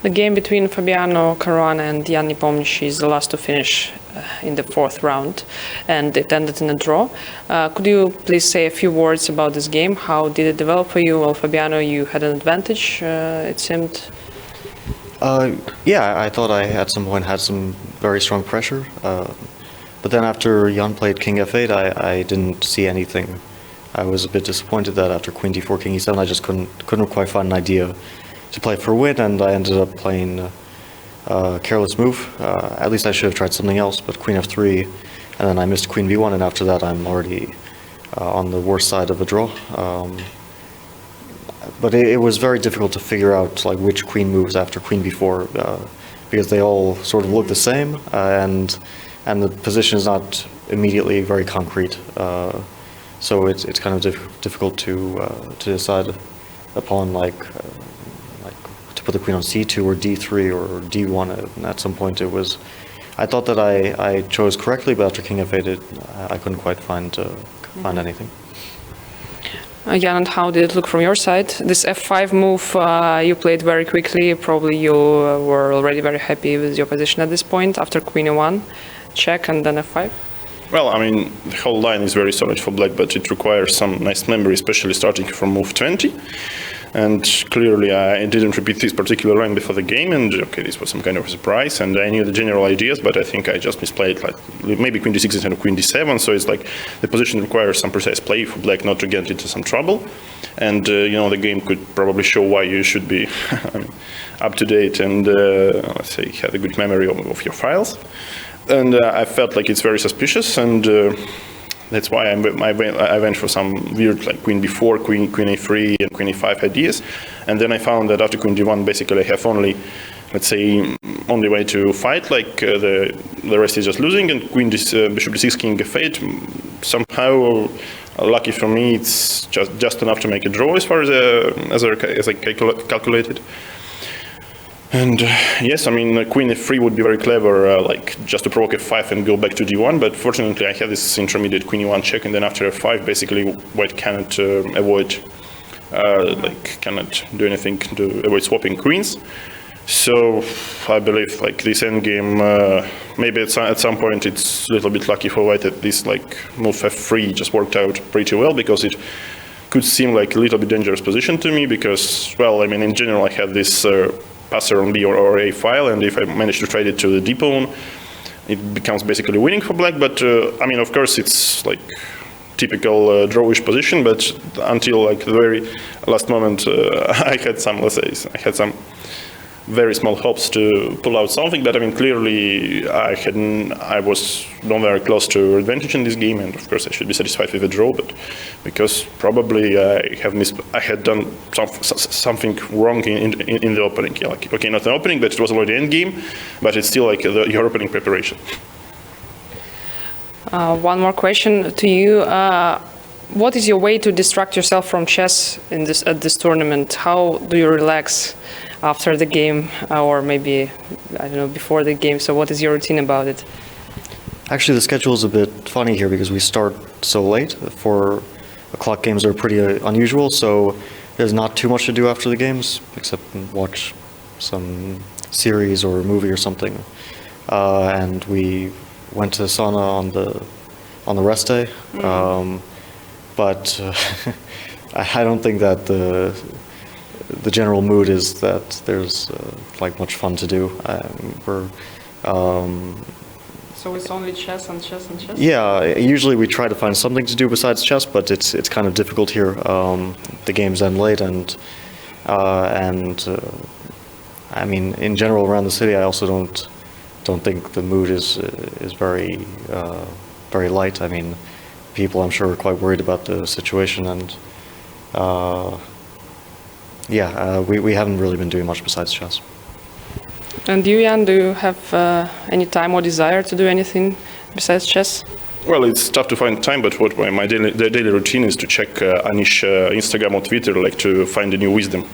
The game between Fabiano Caruana and Jan Nepomniachtchi is the last to finish in the fourth round, and it ended in a draw. Could you please say a few words about this game? How did it develop for you? Well, Fabiano, you had an advantage, it seemed. Yeah, I thought I at some point had some very strong pressure, but then after Jan played King F8, I didn't see anything. I was a bit disappointed that after Queen D4, King E7, I just couldn't quite find an idea to play for a win, and I ended up playing a careless move. At least I should have tried something else, but Queen F3, and then I missed Queen B1, and after that I'm already on the worst side of a draw. But it was very difficult to figure out like which queen moves after Queen B4, because they all sort of look the same, and the position is not immediately very concrete. So it's kind of difficult to decide upon like to put the queen on C2 or D3 or D1. And at some point it was, I thought that I chose correctly, but after King F8 I couldn't quite find anything. Jan, and how did it look from your side? This F5 move you played very quickly. Probably you were already very happy with your position at this point after Queen E1, check, and then F5. Well, I mean, the whole line is very solid for black, but it requires some nice memory, especially starting from move 20. And clearly I didn't repeat this particular line before the game, and okay, this was some kind of a surprise, and I knew the general ideas, but I think I just misplayed, like maybe Queen D6 instead of Queen D7, so it's like the position requires some precise play for black not to get into some trouble, and you know, the game could probably show why you should be up to date and let's say have a good memory of your files. And I felt like it's very suspicious, and that's why I went for some weird like Queen B4, Queen A3, and Queen A5 ideas. And then I found that after Queen D1, basically I have only, let's say, only way to fight, like the rest is just losing, and Bishop D6, King F8, somehow, lucky for me, it's just enough to make a draw as far as I calculated. And yes, I mean, Queen F3 would be very clever, like just to provoke F5 and go back to D1, but fortunately I had this intermediate Queen E1 check, and then after F5, basically white cannot cannot do anything to avoid swapping queens. So I believe like this endgame, maybe at some point it's a little bit lucky for white that this like move F3 just worked out pretty well, because it could seem like a little bit dangerous position to me, because, well, I mean, in general I had this passer on B or A file, and if I manage to trade it to the D pawn, it becomes basically winning for black. But I mean, of course, it's like typical drawish position. But until like the very last moment, I had some, let's say, very small hopes to pull out something. But I mean, clearly, I was not very close to advantage in this game, and of course, I should be satisfied with a draw. But because probably I had done something wrong in the opening. Yeah, like, okay, not the opening, but it was already end game. But it's still like your opening preparation. One more question to you. What is your way to distract yoururself from chess at this tournament? How do you relax after the game, or maybe, I don't know, before the game? So what is your routine about it? Actually, the schedule is a bit funny here because we start so late. 4 o'clock games are pretty unusual, so there's not too much to do after the games, except watch some series or a movie or something. And we went to sauna on the rest day. But I don't think that the general mood is that there's like much fun to do. So it's only chess and chess and chess? Yeah, usually we try to find something to do besides chess, but it's kind of difficult here. The games end late, and I mean, in general around the city, I also don't think the mood is very very light. I mean, people, I'm sure, are quite worried about the situation, and we haven't really been doing much besides chess. And you, Jan, do you have any time or desire to do anything besides chess? Well, it's tough to find time, but what my daily routine is to check Anish Instagram or Twitter, like to find a new wisdom,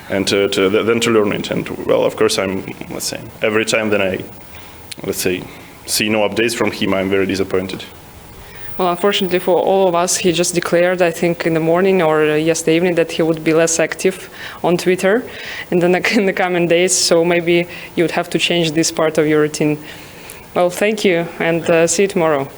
and then to learn it. And well, of course, let's say, every time then I, let's say, see no updates from him, I'm very disappointed. Well, unfortunately for all of us, he just declared, I think, in the morning or yesterday evening that he would be less active on Twitter in the coming days. So maybe you would have to change this part of your routine. Well, thank you, and see you tomorrow.